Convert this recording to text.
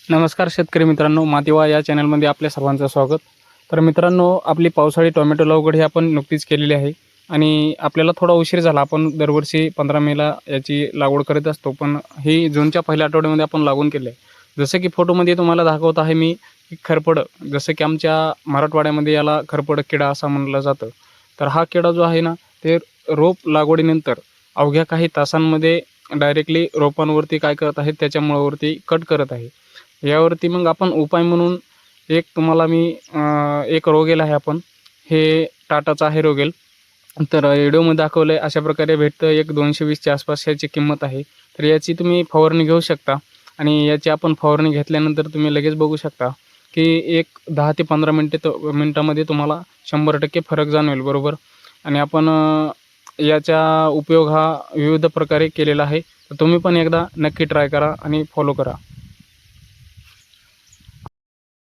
नमस्कार शेतकरी मित्रांनो, मातीवा या चॅनलमध्ये आपल्या सर्वांचं स्वागत. तर मित्रांनो, आपली पावसाळी टोमॅटो लागवड ही आपण नुकतीच केलेली आहे आणि आपल्याला थोडा उशीर झाला. आपण दरवर्षी 15 मेला याची लागवड करत असतो, पण ही जूनच्या पहिल्या आठवड्यामध्ये आपण लागवड केली आहे. जसं की फोटोमध्ये तुम्हाला दाखवत आहे मी, खरपड, जसं की आमच्या मराठवाड्यामध्ये याला खरपड किडा असं म्हणलं जातं. तर हा किडा जो आहे ना, ते रोप लागवडीनंतर अवघ्या काही तासांमध्ये डायरेक्टली रोपांवरती काय करत आहे, त्याच्या मुळावरती कट करत आहे. यावरती मग आपण उपाय म्हणून एक तुम्हाला मी एक रोगेल आहे, आपण हे टाटाचं आहे रोगेल. तर व्हिडिओमध्ये दाखवलं आहे अशा प्रकारे भेटतं. एक 220च्या आसपास याची किंमत आहे. तर याची तुम्ही फवारणी घेऊ शकता आणि याची आपण फवारणी घेतल्यानंतर तुम्ही लगेच बघू शकता की एक 10 ते 15 मिनटामध्ये तुम्हाला 100% फरक जाणवेल, बरोबर. आणि आपण याचा उपयोग हा विविध प्रकारे केलेला आहे. तर तुम्ही पण एकदा नक्की ट्राय करा आणि फॉलो करा.